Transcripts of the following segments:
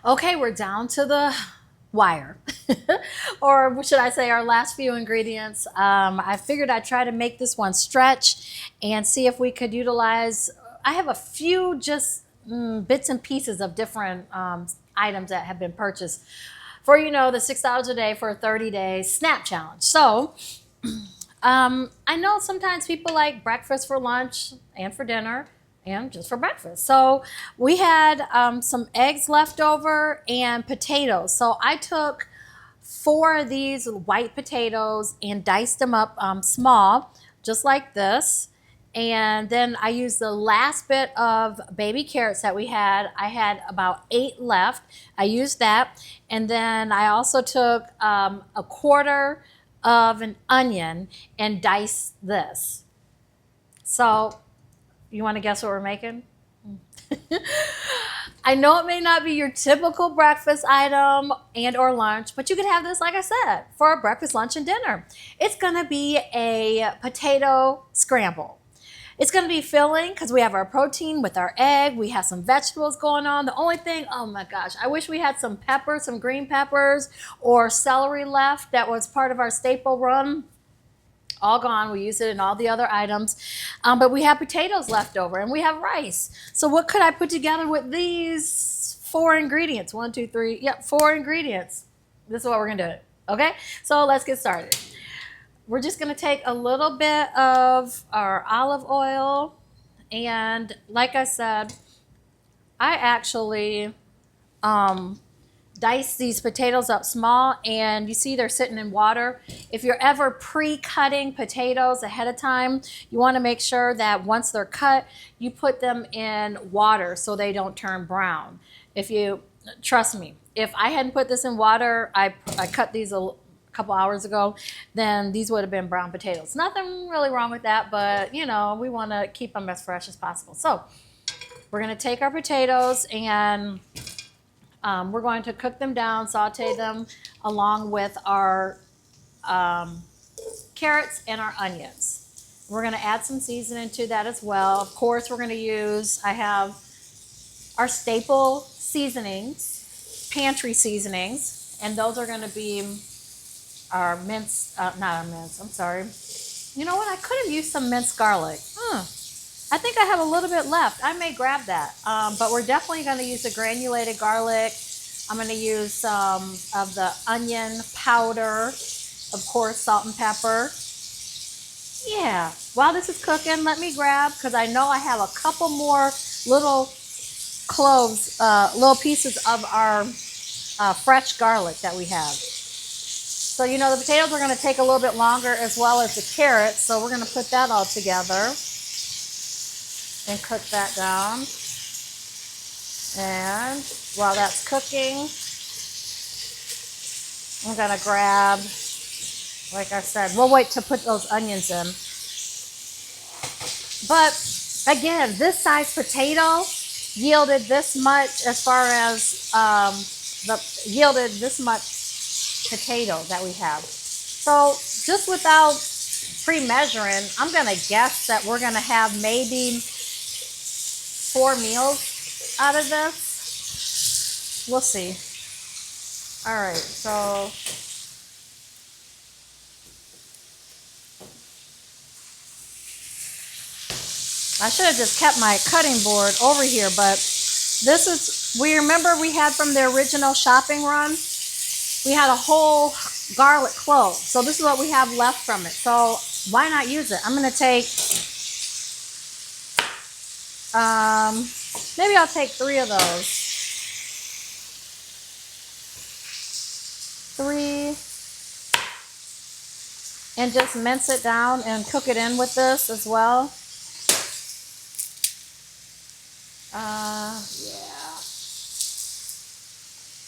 Okay, we're down to the wire. Or should I say our last few ingredients. I figured I'd try to make this one stretch and see if we could utilize, I have a few just bits and pieces of different items that have been purchased for, the $6 a day for a 30-day snap challenge. So I know sometimes people like breakfast for lunch and for dinner and just for breakfast. So we had some eggs left over and potatoes. So I took four of these white potatoes and diced them up small, just like this. And then I used the last bit of baby carrots that we had. I had about 8 left. I used that. And then I also took a quarter of an onion and diced this. So you want to guess what we're making? I know it may not be your typical breakfast item and or lunch, but you could have this, like I said, for a breakfast, lunch, and dinner. It's going to be a potato scramble. It's going to be filling because we have our protein with our egg. We have some vegetables going on. The only thing, oh my gosh, I wish we had some peppers, some green peppers or celery left. That was part of our staple run. All gone. We use it in all the other items. But we have potatoes left over and we have rice. So what could I put together with these 4 ingredients? 1, 2, 3. Yep, 4 ingredients. This is what we're going to do. Okay, so let's get started. We're just going to take a little bit of our olive oil. And like I said, I actually dice these potatoes up small, and you see they're sitting in water. If you're ever pre-cutting potatoes ahead of time, you want to make sure that once they're cut, you put them in water so they don't turn brown. Trust me, if I hadn't put this in water, I cut these a couple hours ago, then these would have been brown potatoes. Nothing really wrong with that, but we want to keep them as fresh as possible. So we're going to take our potatoes and we're going to cook them down, saute them along with our carrots and our onions. We're going to add some seasoning to that as well. Of course, we're going to use, I have our staple seasonings, pantry seasonings, and those are going to be our minced, not our minced, I'm sorry. You know what? I could have used some minced garlic. I think I have a little bit left. I may grab that. But we're definitely going to use the granulated garlic. I'm going to use some of the onion powder. Of course, salt and pepper. Yeah. While this is cooking, let me grab, because I know I have a couple more little cloves, little pieces of our fresh garlic that we have. So, the potatoes are going to take a little bit longer, as well as the carrots. So we're going to put that all together and cook that down. And while that's cooking, I'm going to grab, like I said, we'll wait to put those onions in. But again, this size potato yielded this much, as far as yielded this much potato that we have. So just without pre-measuring, I'm going to guess that we're going to have maybe 4 meals out of this. We'll see. All right, so I should have just kept my cutting board over here, but this is, we remember we had from the original shopping run, we had a whole garlic clove. So this is what we have left from it. So why not use it? I'm going to take, maybe I'll take 3 of those. 3. And just mince it down and cook it in with this as well. Yeah.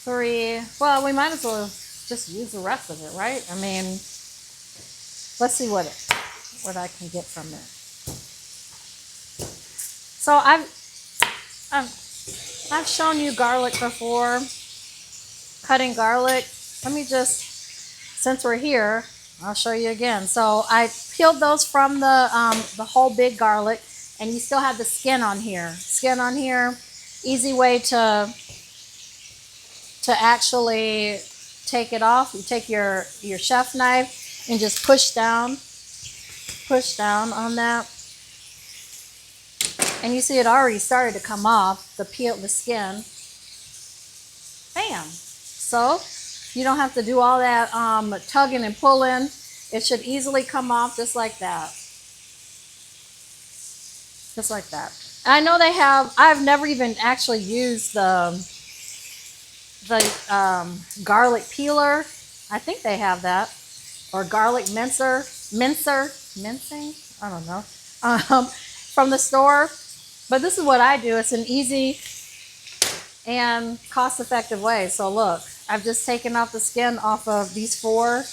3. Well, we might as well just use the rest of it, right? I mean, let's see what I can get from it. So I've shown you garlic before, cutting garlic. Let me just, since we're here, I'll show you again. So I peeled those from the whole big garlic, and you still have the skin on here. Skin on here, easy way to to actually take it off. You take your chef knife and just push down on that. And you see it already started to come off, the skin. Bam. So you don't have to do all that tugging and pulling. It should easily come off just like that. Just like that. I know they have, I've never even actually used the garlic peeler. I think they have that. Or garlic mincing? I don't know. From the store. But this is what I do. It's an easy and cost-effective way. So look, I've just taken off the skin off of these 4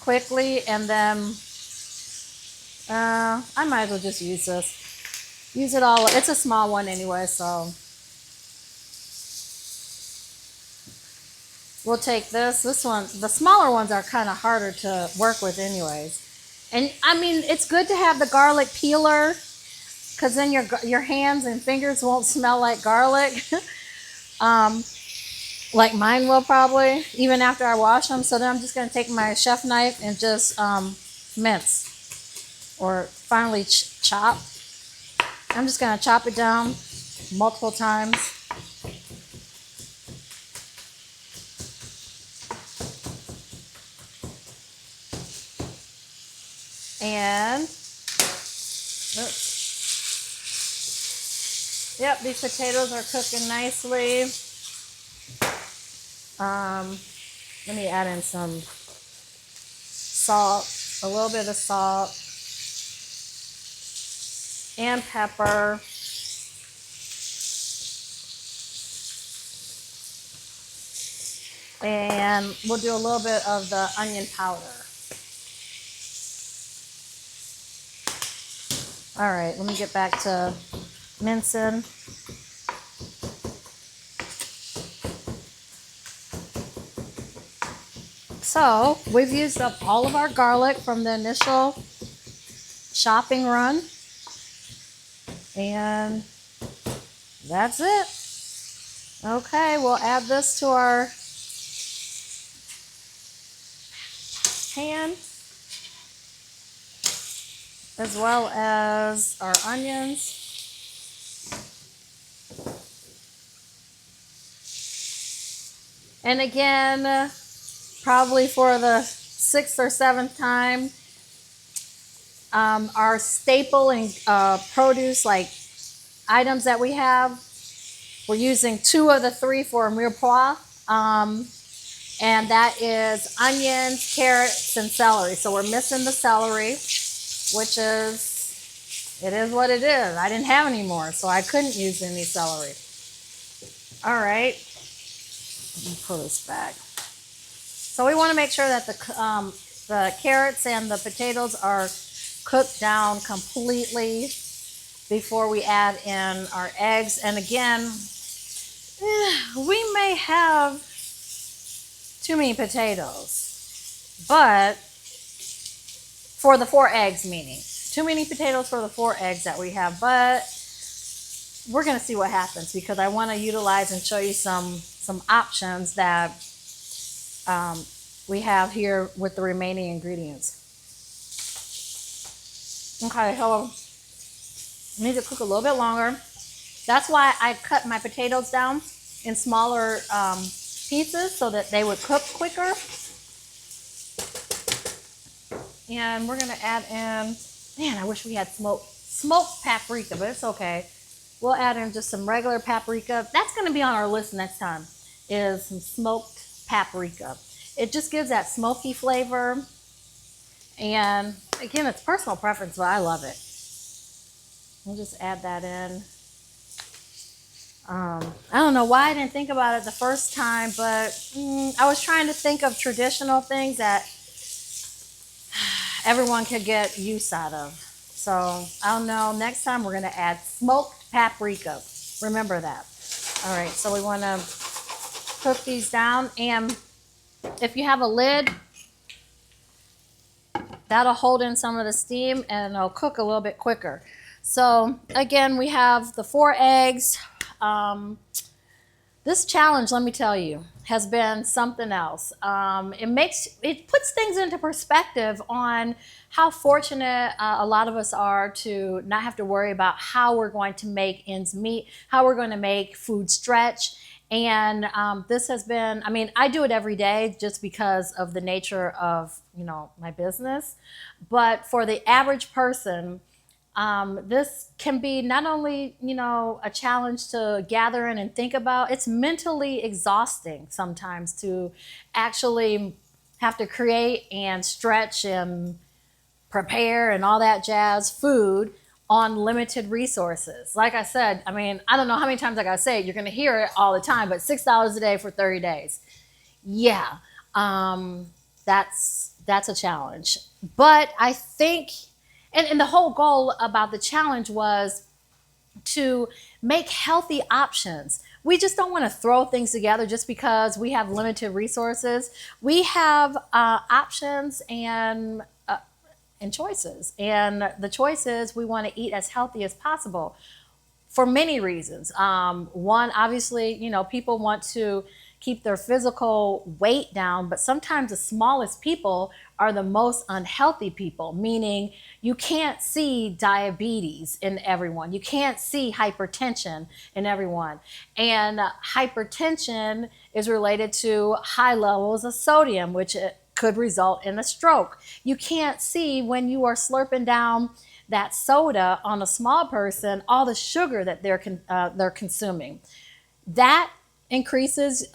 quickly, and then I might as well just use this. Use it all. It's a small one anyway, so we'll take this one. The smaller ones are kind of harder to work with anyways. And I mean, it's good to have the garlic peeler, because then your hands and fingers won't smell like garlic. Like mine will probably, even after I wash them. So then I'm just going to take my chef knife and just mince or finally chop. I'm just going to chop it down multiple times. And, oops. Yep, these potatoes are cooking nicely. Let me add in some salt, a little bit of salt, and pepper. And we'll do a little bit of the onion powder. All right, let me get back to mincing. So we've used up all of our garlic from the initial shopping run. And that's it. Okay, we'll add this to our pan, as well as our onions. And again, probably for the 6th or 7th time, our staple and produce, like items that we have, we're using 2 of the 3 for mirepoix, and that is onions, carrots, and celery. So we're missing the celery, which is, it is what it is. I didn't have any more, so I couldn't use any celery. All right, let me pull this back. So we want to make sure that the carrots and the potatoes are cooked down completely before we add in our eggs. And again, we may have too many potatoes, but for the 4 eggs, meaning too many potatoes for the 4 eggs that we have, but we're going to see what happens, because I want to utilize and show you some options that we have here with the remaining ingredients. Okay, so I need to cook a little bit longer. That's why I cut my potatoes down in smaller pieces, so that they would cook quicker. And we're gonna add in, man, I wish we had smoked paprika, but it's okay. We'll add in just some regular paprika. That's gonna be on our list next time, is some smoked paprika. It just gives that smoky flavor. And again, it's personal preference, but I love it. We'll just add that in. I don't know why I didn't think about it the first time, but I was trying to think of traditional things that everyone could get use out of. So I don't know, next time we're going to add smoked paprika. Remember that. All right, so we want to cook these down. And if you have a lid, that'll hold in some of the steam and it'll cook a little bit quicker. So again, we have the 4 eggs. This challenge, let me tell you, has been something else. It puts things into perspective on how fortunate a lot of us are to not have to worry about how we're going to make ends meet, how we're going to make food stretch. And this has been, I mean, I do it every day just because of the nature of, my business. But for the average person, this can be not only, a challenge to gather in and think about, it's mentally exhausting sometimes to actually have to create and stretch and prepare and all that jazz food on limited resources. Like I said, I mean, I don't know how many times I gotta say it, you're gonna hear it all the time, but $6 a day for 30 days. Yeah, that's a challenge. But I think, and the whole goal about the challenge was to make healthy options. We just don't want to throw things together just because we have limited resources. We have options and choices. And the choice is we want to eat as healthy as possible for many reasons. One, obviously, people want to keep their physical weight down, but sometimes the smallest people are the most unhealthy people, meaning you can't see diabetes in everyone. You can't see hypertension in everyone. And hypertension is related to high levels of sodium, which could result in a stroke. You can't see when you are slurping down that soda on a small person, all the sugar that they're consuming. That increases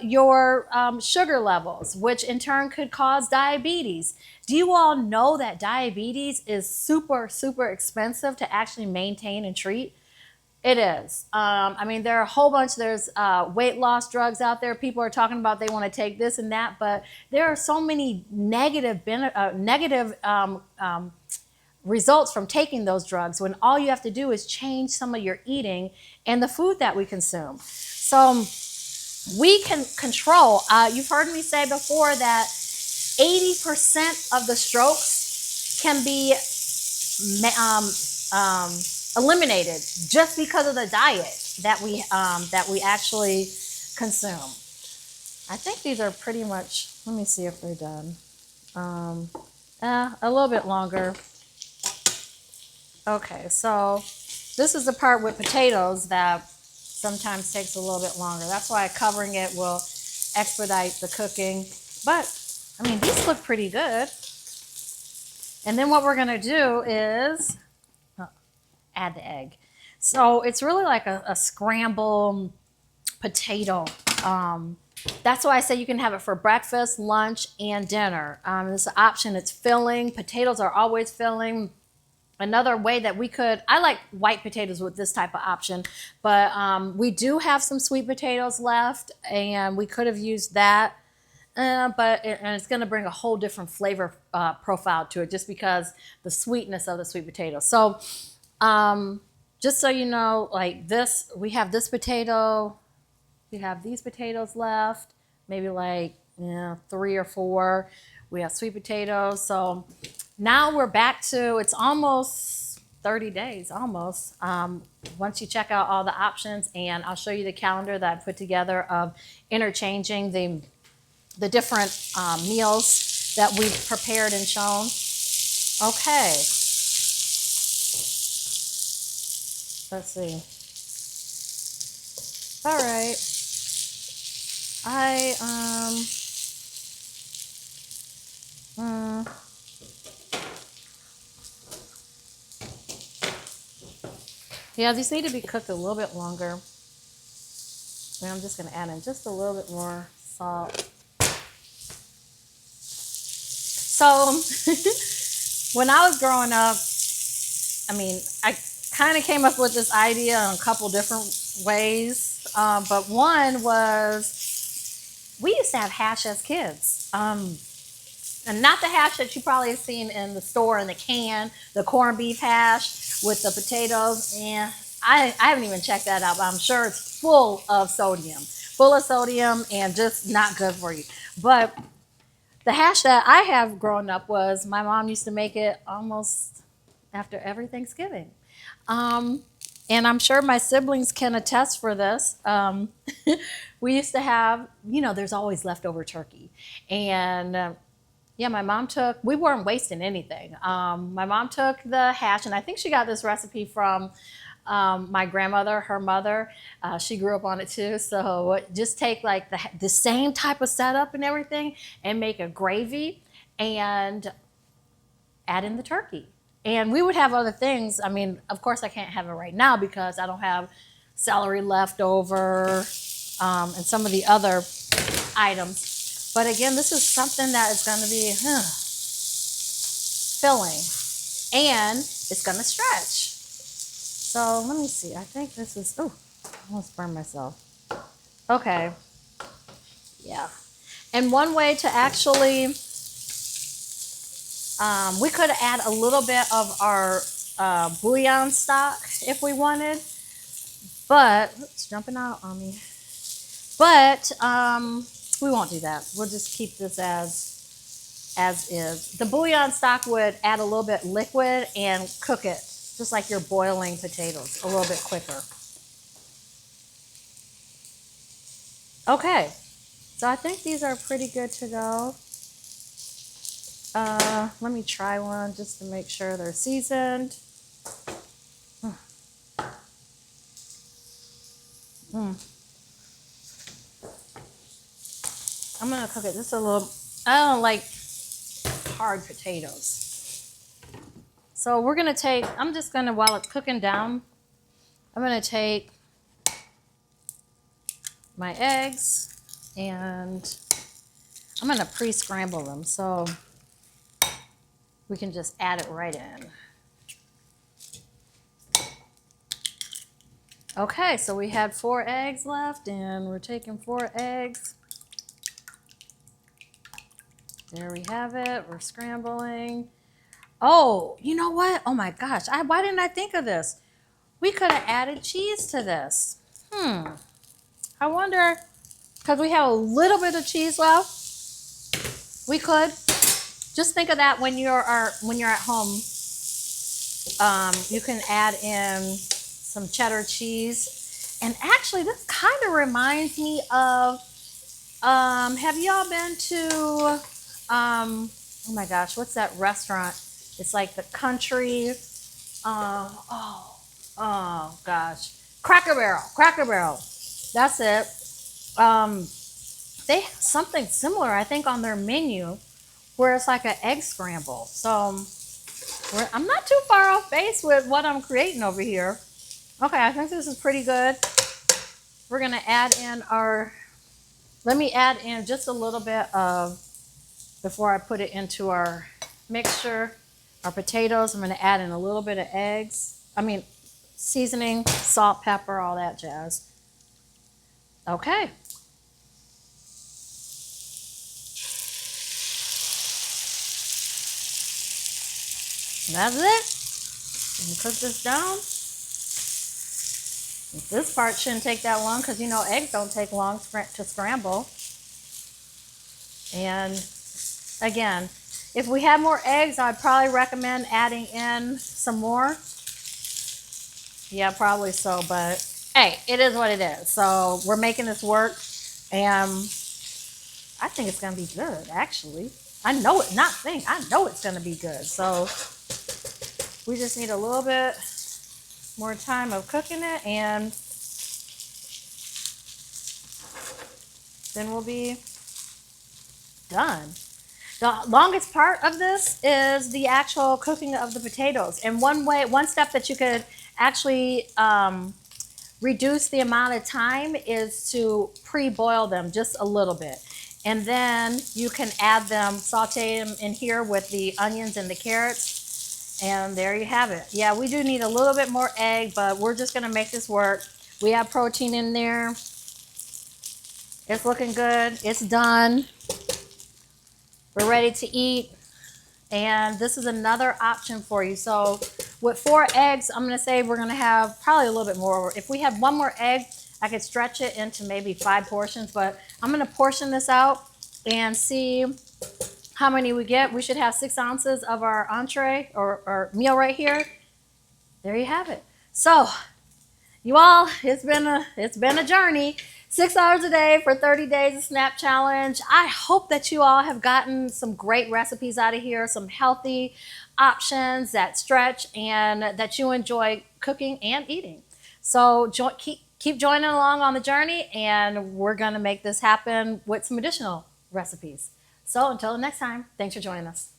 your sugar levels, which in turn could cause diabetes. Do you all know that diabetes is super, super expensive to actually maintain and treat? It is. I mean, there are a whole bunch. There's weight loss drugs out there. People are talking about they want to take this and that, but there are so many negative results from taking those drugs when all you have to do is change some of your eating and the food that we consume. So we can control. You've heard me say before that 80% of the strokes can be eliminated just because of the diet that we actually consume. I think these are pretty much. Let me see if they're done. A little bit longer. Okay, so this is the part with potatoes that sometimes takes a little bit longer. That's why covering it will expedite the cooking. But I mean, these look pretty good. And then what we're gonna do is add the egg. So it's really like a scramble potato. That's why I say you can have it for breakfast, lunch, and dinner. It's an option. It's filling. Potatoes are always filling. Another way that I like white potatoes with this type of option, but we do have some sweet potatoes left, and we could have used that. But it's going to bring a whole different flavor profile to it just because the sweetness of the sweet potato. So just so you know, like this, we have this potato, we have these potatoes left, maybe like 3 or 4. We have sweet potatoes. So now we're back to, it's almost 30 days, almost. Once you check out all the options, and I'll show you the calendar that I put together of interchanging the different meals that we've prepared and shown. Okay. Let's see. All right. Yeah, these need to be cooked a little bit longer. And I'm just going to add in just a little bit more salt. So when I was growing up, I mean, I kind of came up with this idea in a couple different ways. But one was we used to have hash as kids. And not the hash that you probably have seen in the store in the can, the corned beef hash with the potatoes. And I haven't even checked that out, but I'm sure it's full of sodium and just not good for you. But the hash that I have growing up was my mom used to make it almost after every Thanksgiving. And I'm sure my siblings can attest for this. We used to have, there's always leftover turkey. And yeah, my mom we weren't wasting anything. My mom took the hash, and I think she got this recipe from my grandmother, her mother. She grew up on it too. So just take like the same type of setup and everything and make a gravy and add in the turkey. And we would have other things. I mean, of course, I can't have it right now because I don't have celery left over and some of the other items. But again, this is something that is going to be filling and it's going to stretch. So let me see. I think this is, I almost burned myself. Okay. Yeah. And one way to actually, we could add a little bit of our bouillon stock if we wanted, but it's jumping out on me. But we won't do that. We'll just keep this as is. The bouillon stock would add a little bit liquid and cook it, just like you're boiling potatoes, a little bit quicker. Okay, so I think these are pretty good to go. Let me try one just to make sure they're seasoned. I'm gonna cook it just a little. I don't like hard potatoes. So we're gonna take, I'm just gonna, while it's cooking down, I'm gonna take my eggs and I'm gonna pre-scramble them so we can just add it right in. Okay, so we had 4 eggs left and we're taking 4 eggs. There we have it, we're scrambling. Oh, you know what? Oh my gosh, why didn't I think of this? We could have added cheese to this. I wonder, because we have a little bit of cheese left, we could. Just think of that when you're at home. You can add in some cheddar cheese. And actually, this kind of reminds me of, have y'all been to, oh my gosh, what's that restaurant? It's like the country, oh gosh, Cracker Barrel. That's it. They have something similar, I think, on their menu where it's like an egg scramble. So I'm not too far off base with what I'm creating over here. Okay, I think this is pretty good. We're gonna add in let me add in just a little bit before I put it into our mixture, our potatoes. I'm gonna add in a little bit of seasoning, salt, pepper, all that jazz. Okay. And that's it. And cook this down. This part shouldn't take that long because eggs don't take long to scramble. And again, if we had more eggs, I'd probably recommend adding in some more. Yeah, probably so, but hey, it is what it is. So we're making this work, and I think it's gonna be good, actually. I know it's gonna be good. So we just need a little bit more time of cooking it, and then we'll be done. The longest part of this is the actual cooking of the potatoes. And one step that you could actually reduce the amount of time is to pre-boil them just a little bit. And then you can add them, saute them in here with the onions and the carrots. And there you have it. Yeah, we do need a little bit more egg, but we're just gonna make this work. We have protein in there. It's looking good, it's done. We're ready to eat. And this is another option for you. So with 4 eggs, I'm gonna say we're gonna have probably a little bit more. If we had 1 more egg, I could stretch it into maybe 5 portions, but I'm gonna portion this out and see how many we get. We should have 6 ounces of our entree or meal right here. There you have it. So You all, it's been a journey. 6 hours a day for 30 days of Snap Challenge. I hope that you all have gotten some great recipes out of here, some healthy options that stretch and that you enjoy cooking and eating. So keep joining along on the journey, and we're going to make this happen with some additional recipes. So until the next time, thanks for joining us.